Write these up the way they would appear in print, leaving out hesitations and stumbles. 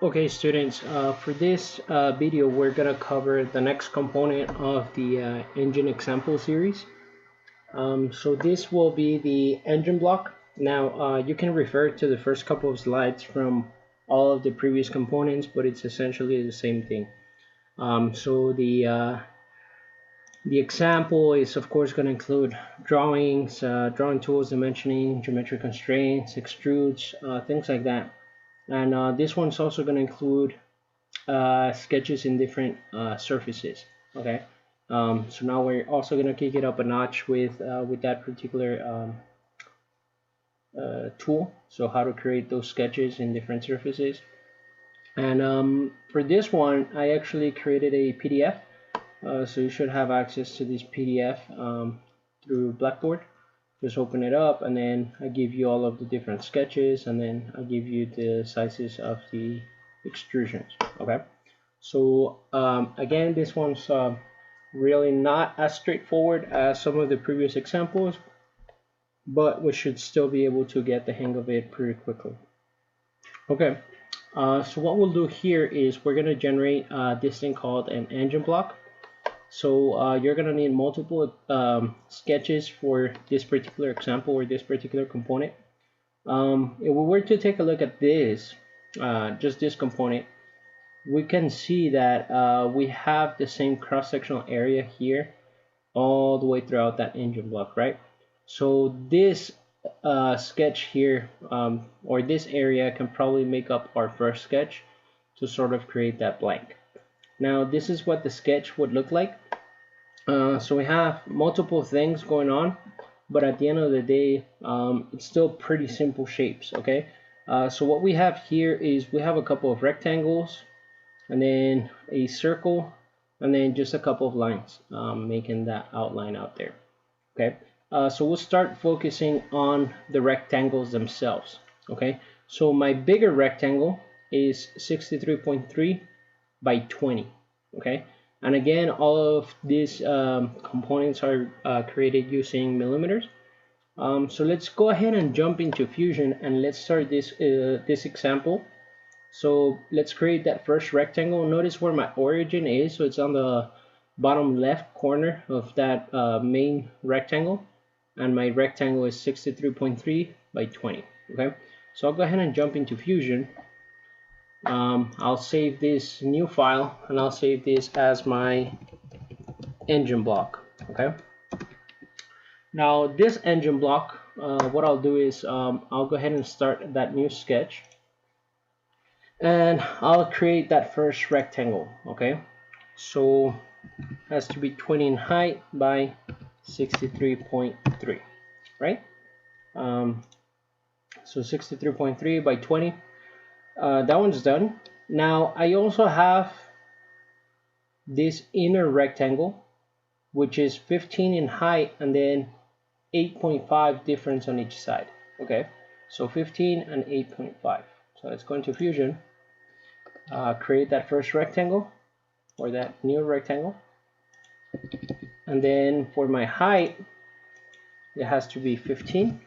Okay, students, for this video, we're going to cover the next component of the engine example series. So this will be the engine block. Now, you can refer to the first couple of slides from all of the previous components, but it's essentially the same thing. So the example is, of course, going to include drawings, drawing tools, dimensioning, geometric constraints, extrudes, things like that. And this one's also going to include sketches in different surfaces. Okay, so now we're also going to kick it up a notch with that particular tool. So how to create those sketches in different surfaces. And for this one, I actually created a PDF. So you should have access to this PDF through Blackboard. Just open it up, and then I give you all of the different sketches, and then I give you the sizes of the extrusions. Okay, so again, this one's really not as straightforward as some of the previous examples, but we should still be able to get the hang of it pretty quickly. Okay, so what we'll do here is we're going to generate this thing called an engine block. So you're going to need multiple sketches for this particular example or this particular component. If we were to take a look at this, just this component, we can see that we have the same cross-sectional area here all the way throughout that engine block, right? So this sketch here, or this area, can probably make up our first sketch to sort of create that blank. Now this is what the sketch would look like. So we have multiple things going on, but at the end of the day, it's still pretty simple shapes. Okay, so what we have here is we have a couple of rectangles, and then a circle, and then just a couple of lines making that outline out there. Okay, so we'll start focusing on the rectangles themselves. Okay, so my bigger rectangle is 63.3 by 20. Okay, and again, all of these components are created using millimeters. So let's go ahead and jump into Fusion, and let's start this example. So let's create that first rectangle. Notice where my origin is, so it's on the bottom left corner of that main rectangle, and my rectangle is 63.3 by 20. Okay, so I'll go ahead and jump into Fusion. I'll save this new file, and I'll save this as my engine block. Okay, now this engine block, what I'll do is I'll go ahead and start that new sketch, and I'll create that first rectangle. Okay, so it has to be 20 in height by 63.3, right? So 63.3 by 20. That one's done. Now I also have this inner rectangle, which is 15 in height and then 8.5 difference on each side. Okay, so 15 and 8.5. So let's go into Fusion, create that first rectangle, or that new rectangle, and then for my height, it has to be 15.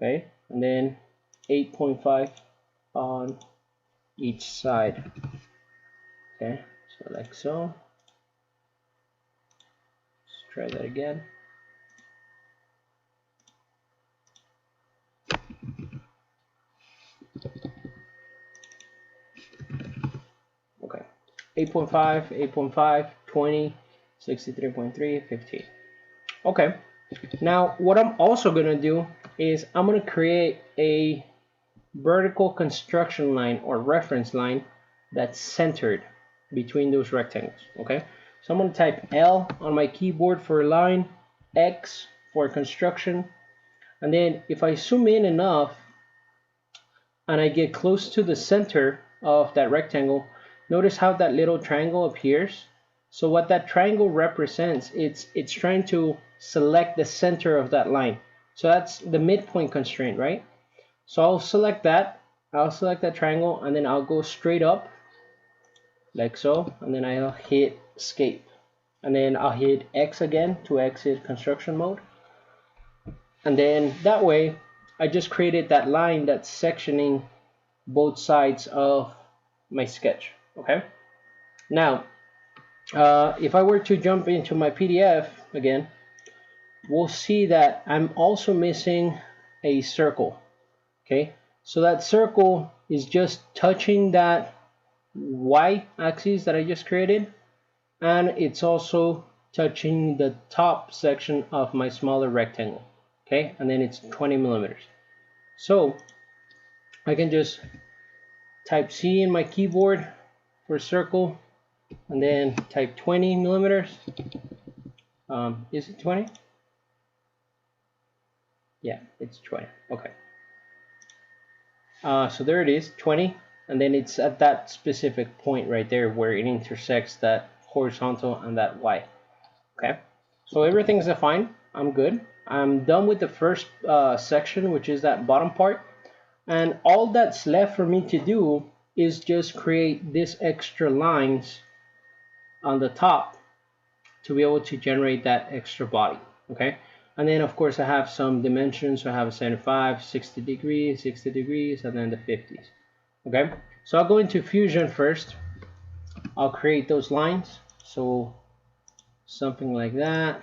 Okay, and then 8.5 on each side. Okay, so like so. Let's try that again. Okay, 8.5, 8.5, 20, 63.3, 15. Okay, now what I'm also going to do is I'm going to create a vertical construction line or reference line that's centered between those rectangles. Okay, so I'm going to type L on my keyboard for line, X for construction, and then if I zoom in enough and I get close to the center of that rectangle, notice how that little triangle appears. So what that triangle represents, it's trying to select the center of that line. So that's the midpoint constraint, right? So I'll select that triangle, and then I'll go straight up like so, and then I'll hit escape, and then I'll hit X again to exit construction mode, and then that way I just created that line that's sectioning both sides of my sketch. Okay, now if I were to jump into my PDF again, we'll see that I'm also missing a circle. Okay, so that circle is just touching that Y axis that I just created, and it's also touching the top section of my smaller rectangle. Okay, and then it's 20 millimeters. So I can just type C in my keyboard for circle, and then type 20 millimeters. Is it 20? Yeah, it's 20. Okay. So there it is, 20, and then it's at that specific point right there where it intersects that horizontal and that Y. Okay, so everything's defined. I'm good. I'm done with the first section, which is that bottom part, and all that's left for me to do is just create these extra lines on the top to be able to generate that extra body. Okay, and then of course I have some dimensions. So I have a 75, 60 degrees, 60 degrees, and then the 50s. Okay, so I'll go into Fusion first. I'll create those lines. So something like that.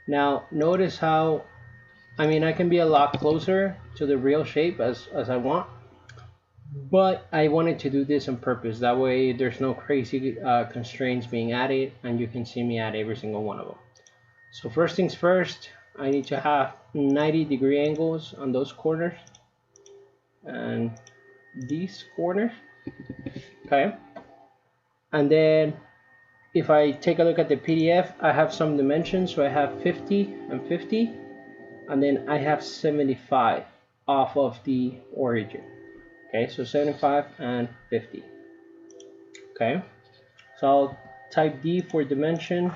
Now notice how, I mean, I can be a lot closer to the real shape as I want, but I wanted to do this on purpose. That way there's no crazy constraints being added, and you can see me add every single one of them. So first things first, I need to have 90-degree angles on those corners and these corners. Okay, and then if I take a look at the PDF, I have some dimensions. So I have 50 and 50, and then I have 75 off of the origin. Okay, so 75 and 50. Okay, so I'll type D for dimension,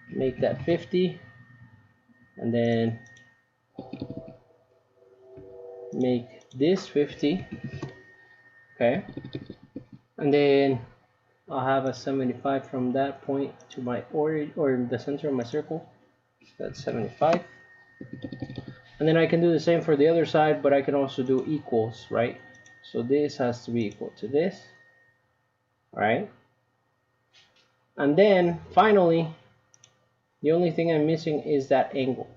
make that 50, and then make this 50. Okay, and then I'll have a 75 from that point to my origin, or the center of my circle. That's 75. And then I can do the same for the other side, but I can also do equals, right? So this has to be equal to this. All right. And then finally, the only thing I'm missing is that angle.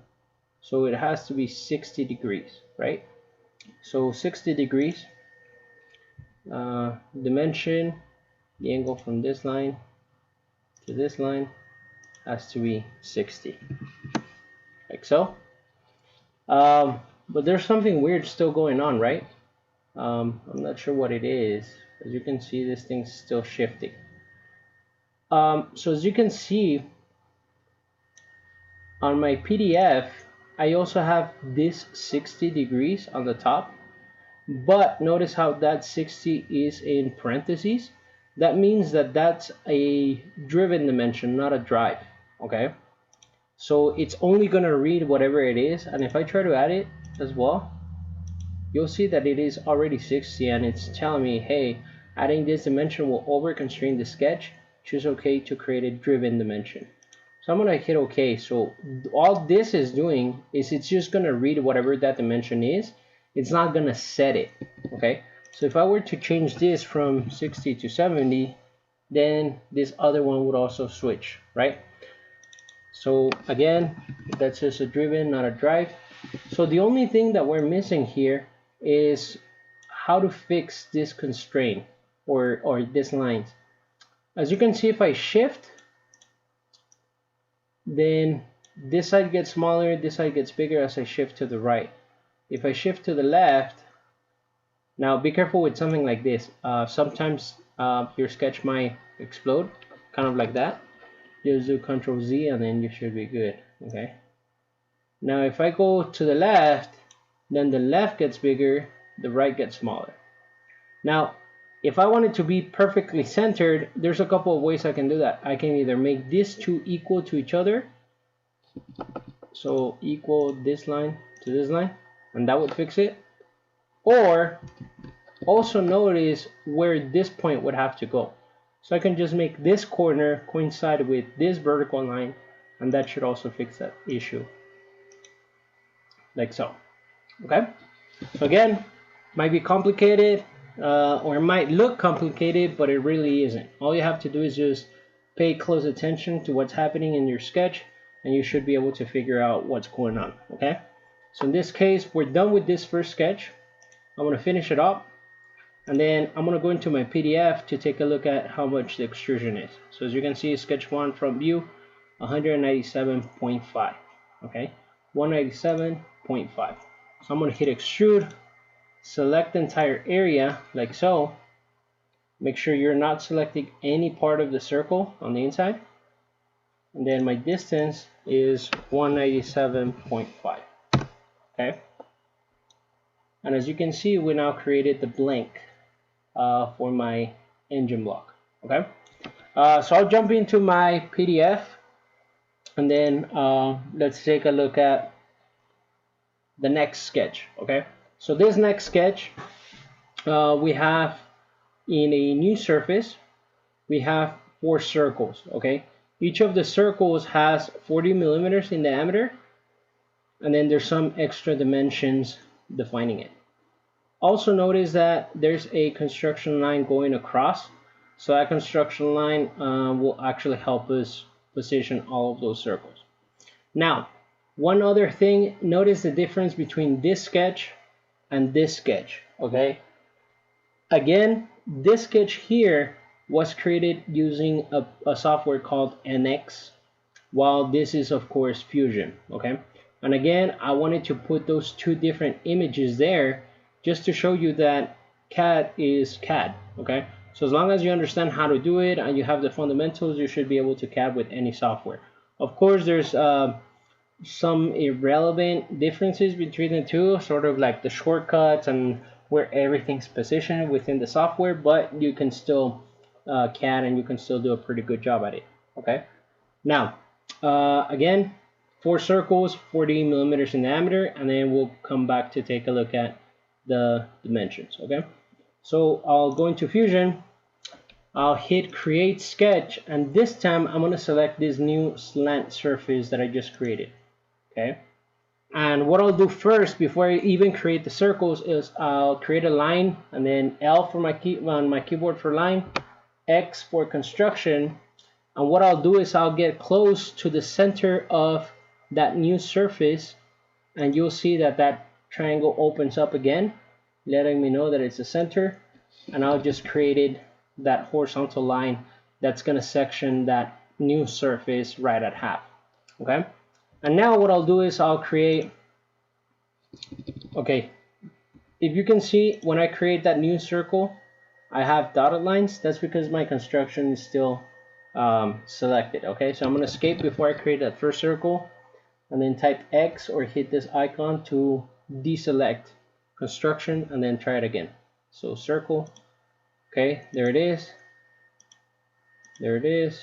So it has to be 60 degrees, right? So 60 degrees, dimension, the angle from this line to this line has to be 60, like so. But there's something weird still going on, right? I'm not sure what it is. As you can see, this thing's still shifting. So as you can see on my PDF, I also have this 60 degrees on the top, but notice how that 60 is in parentheses. That means that that's a driven dimension, not a drive. Okay, so it's only gonna read whatever it is, and if I try to add it as well, you'll see that it is already 60, and it's telling me, hey, adding this dimension will over constrain the sketch. Choose OK to create a driven dimension. So I'm gonna hit OK. So all this is doing is it's just gonna read whatever that dimension is. It's not gonna set it. Okay, so if I were to change this from 60 to 70, then this other one would also switch, right? So again, that's just a driven, not a drive. So the only thing that we're missing here is how to fix this constraint or this lines. As you can see, if I shift, then this side gets smaller, this side gets bigger as I shift to the right. If I shift to the left, now be careful with something like this. Sometimes your sketch might explode, kind of like that. Just do Ctrl Z and then you should be good. Okay. Now if I go to the left, then the left gets bigger, the right gets smaller. Now if I want it to be perfectly centered, there's a couple of ways I can do that. I can either make these two equal to each other, so equal this line to this line, and that would fix it. Or also notice where this point would have to go. So I can just make this corner coincide with this vertical line, and that should also fix that issue, like so. Okay, So again, might be complicated or it might look complicated, but it really isn't. All you have to do is just pay close attention to what's happening in your sketch, and you should be able to figure out what's going on, okay? So in this case, we're done with this first sketch. I'm going to finish it up, and then I'm going to go into my PDF to take a look at how much the extrusion is. So as you can see, sketch 1 from view, 197.5, okay? 197.5. So I'm going to hit extrude, select the entire area like so. Make sure you're not selecting any part of the circle on the inside. And then my distance is 197.5, okay? And as you can see, we now created the blank for my engine block, okay? So I'll jump into my PDF, and then let's take a look at the next sketch, okay? So this next sketch, we have in a new surface, we have 4 circles, okay? Each of the circles has 40 millimeters in diameter, and then there's some extra dimensions defining it. Also notice that there's a construction line going across, so that construction line will actually help us position all of those circles. Now, one other thing, notice the difference between this sketch and this sketch, okay? Again, this sketch here was created using a software called NX, while this is of course Fusion, okay? And again, I wanted to put those 2 different images there just to show you that CAD is CAD, okay? So as long as you understand how to do it and you have the fundamentals, you should be able to CAD with any software. Of course, there's some irrelevant differences between the two, sort of like the shortcuts and where everything's positioned within the software, but you can still CAD and you can still do a pretty good job at it, okay? Now, again, 4 circles, 40 millimeters in diameter, and then we'll come back to take a look at the dimensions, okay? So I'll go into Fusion, I'll hit create sketch, and this time I'm going to select this new slant surface that I just created, okay? And what I'll do first before I even create the circles is I'll create a line, and then L for my on my keyboard for line, X for construction. And what I'll do is I'll get close to the center of that new surface, and you'll see that that triangle opens up again, letting me know that it's the center. And I'll just created that horizontal line that's going to section that new surface right at half, okay? And now what I'll do is I'll create, okay, if you can see when I create that new circle, I have dotted lines. That's because my construction is still selected, okay? So I'm going to escape before I create that first circle, and then type X or hit this icon to deselect construction, and then try it again. So circle, okay, there it is, there it is,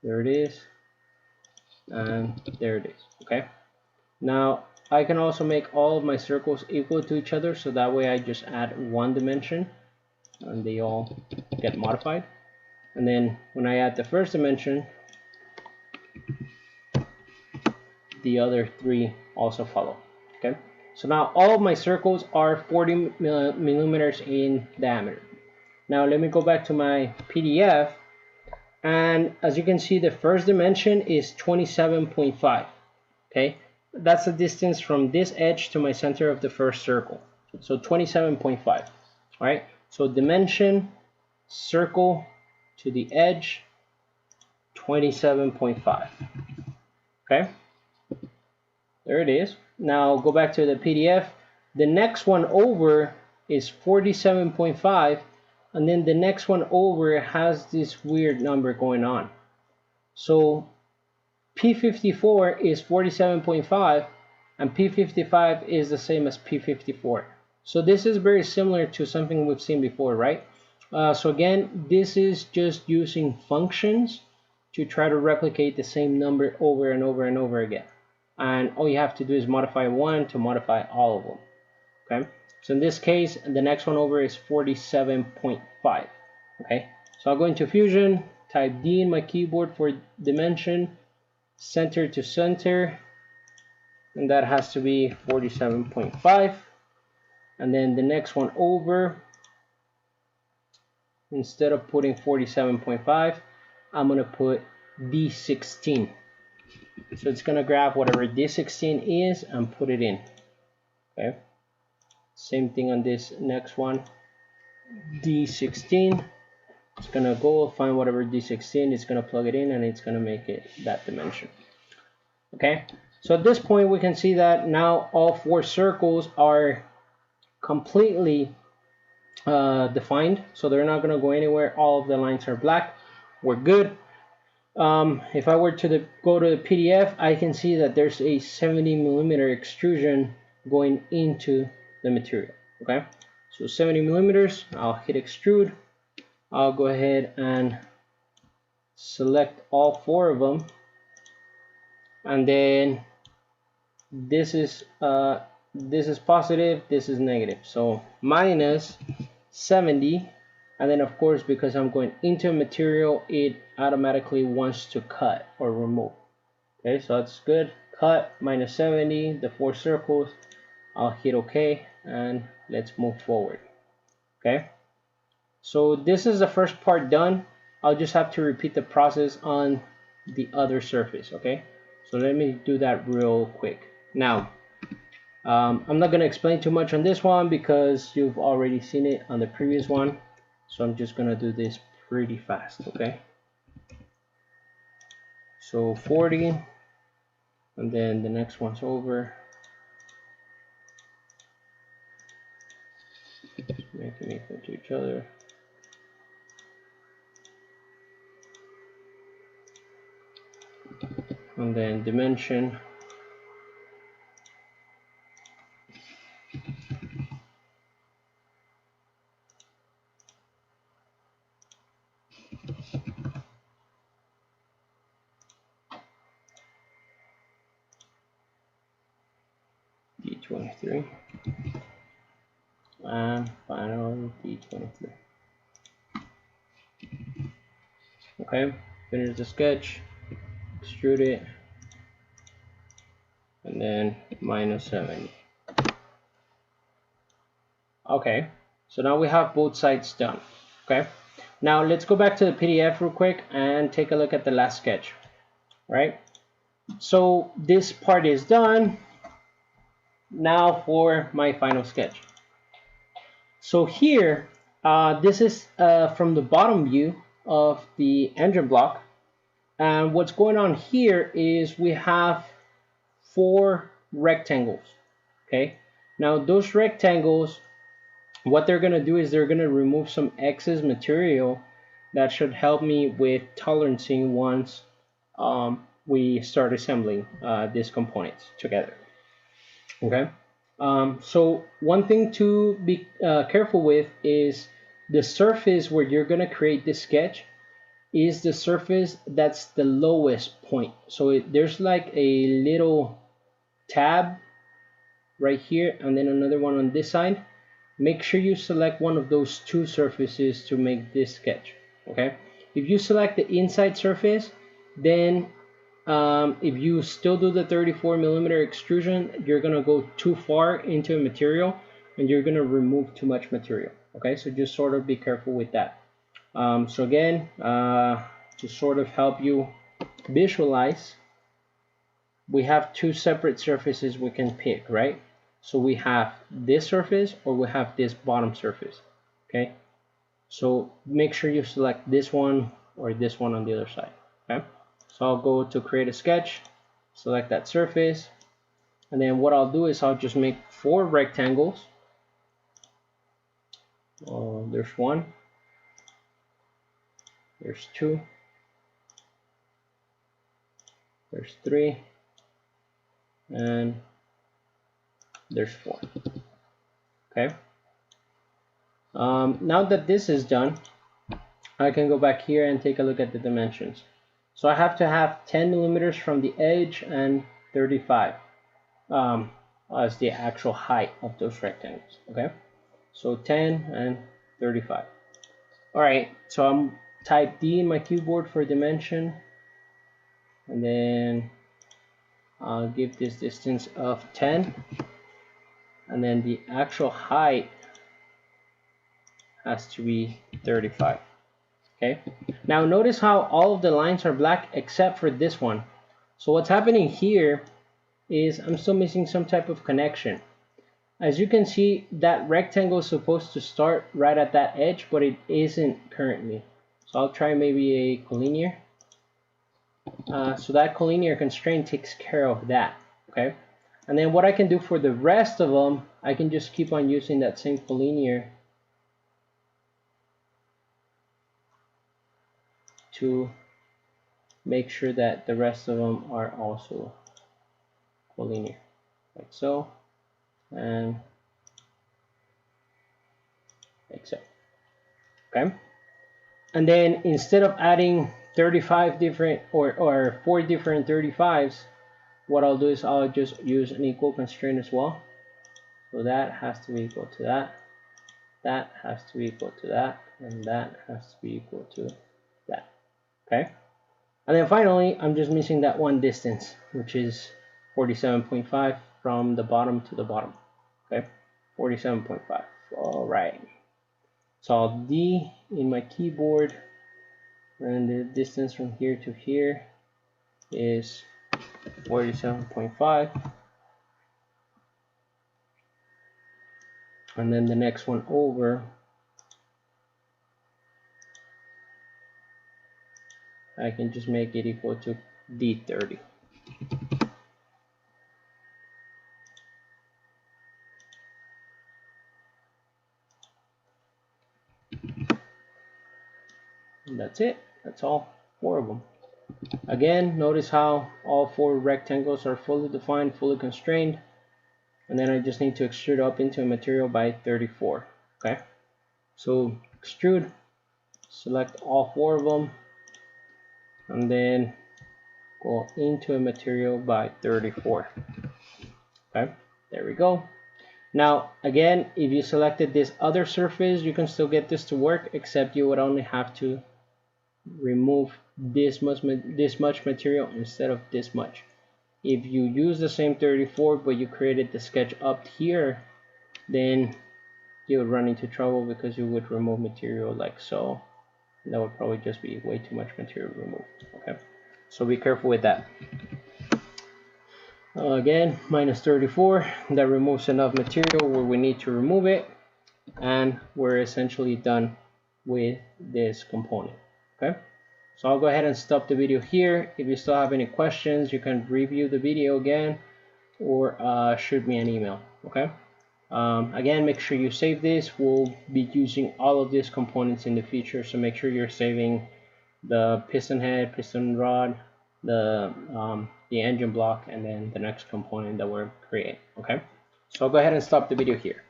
there it is, and there it is, okay? Now I can also make all of my circles equal to each other, so that way I just add 1 dimension and they all get modified. And then when I add the first dimension, the other 3 also follow, okay? So now all of my circles are 40 millimeters in diameter. Now let me go back to my PDF, and as you can see, the first dimension is 27.5, okay? That's the distance from this edge to my center of the first circle. So 27.5, all right? So dimension, circle to the edge, 27.5, okay? There it is. Now go back to the PDF. The next one over is 47.5, and then the next one over has this weird number going on. So P54 is 47.5, and P55 is the same as P54. So this is very similar to something we've seen before, right? So again, this is just using functions to try to replicate the same number over and over and over again. And all you have to do is modify 1 to modify all of them, okay? So in this case, the next one over is 47.5, okay? So I'll go into Fusion, type D in my keyboard for dimension, center to center, and that has to be 47.5. And then the next one over, instead of putting 47.5, I'm going to put D16. So it's going to grab whatever D16 is and put it in. Okay. Same thing on this next one. D16. It's going to go find whatever D16. It's going to plug it in and it's going to make it that dimension. Okay. So at this point, we can see that now all 4 circles are completely defined. So they're not going to go anywhere. All of the lines are black. We're good. If I were to go to the PDF, I can see that there's a 70mm extrusion going into the material. Okay, so 70mm, I'll hit extrude. I'll go ahead and select all 4 of them, and then this is positive, this is negative, so minus 70. And then of course, because I'm going into a material, it automatically wants to cut or remove. Okay, so that's good. Cut, minus 70, the 4 circles. I'll hit OK, and let's move forward. Okay, so this is the first part done. I'll just have to repeat the process on the other surface. Okay, so let me do that real quick. Now, I'm not going to explain too much on this one because you've already seen it on the previous one. So I'm just going to do this pretty fast, okay? So 40, and then the next one's over. Make them equal to each other. And then dimension. D23. And final D23. Okay, finish the sketch, extrude it, and then minus 70. Okay, so now we have both sides done. Okay, now let's go back to the PDF real quick and take a look at the last sketch. Right, so this part is done. Now for my final sketch. So here, this is from the bottom view of the engine block, and what's going on here is we have 4 rectangles. Okay, now those rectangles, what they're going to do is they're going to remove some excess material that should help me with tolerancing once we start assembling these components together. Okay, so one thing to be careful with is the surface where you're going to create this sketch is the surface that's the lowest point. So there's like a little tab right here and then another one on this side. Make sure you select one of those 2 surfaces to make this sketch. Okay, if you select the inside surface, then if you still do the 34mm extrusion, you're gonna go too far into a material and you're gonna remove too much material. Okay, so just sort of be careful with that. So again, to sort of help you visualize, we have 2 separate surfaces we can pick, right? So we have this surface or we have this bottom surface. Okay, so make sure you select this one or this one on the other side. Okay, so I'll go to create a sketch, select that surface, and then what I'll do is I'll just make 4 rectangles. There's 1, there's 2, there's 3, and there's 4. Okay, now that this is done, I can go back here and take a look at the dimensions. So I have to have 10mm from the edge and 35 as the actual height of those rectangles. Okay, so 10 and 35. All right, so I'm type D in my keyboard for dimension, and then I'll give this distance of 10, and then the actual height has to be 35. Okay, now notice how all of the lines are black except for this one. So what's happening here is I'm still missing some type of connection. As you can see, that rectangle is supposed to start right at that edge, but it isn't currently. So I'll try maybe a collinear. So that collinear constraint takes care of that. Okay, and then what I can do for the rest of them, I can just keep on using that same collinear to make sure that the rest of them are also collinear, like so, and like so. Okay, and then instead of adding 35 different or 4 different 35s, what I'll do is I'll just use an equal constraint as well. So that has to be equal to that, that has to be equal to that, and that has to be equal to that. Okay, and then finally I'm just missing that one distance, which is 47.5 from the bottom to the bottom. Okay, 47.5. All right, so I'll D in my keyboard, and the distance from here to here is 47.5, and then the next one over, I can just make it equal to D30. And that's it. That's all 4 of them. Again, notice how all 4 rectangles are fully defined, fully constrained, and then I just need to extrude up into a material by 34. Okay, so extrude, select all 4 of them, and then go into a material by 34. Okay, there we go. Now again, if you selected this other surface, you can still get this to work, except you would only have to remove this much material instead of this much. If you use the same 34 but you created the sketch up here, then you would run into trouble because you would remove material like so. That would probably just be way too much material removed. Okay, so be careful with that. Again, minus 34, that removes enough material where we need to remove it, and we're essentially done with this component. Okay, so I'll go ahead and stop the video here. If you still have any questions, you can review the video again or shoot me an email. Okay, again, make sure you save this. We'll be using all of these components in the future, so make sure you're saving the piston head, piston rod, the engine block, and then the next component that we're creating. Okay, so I'll go ahead and stop the video here.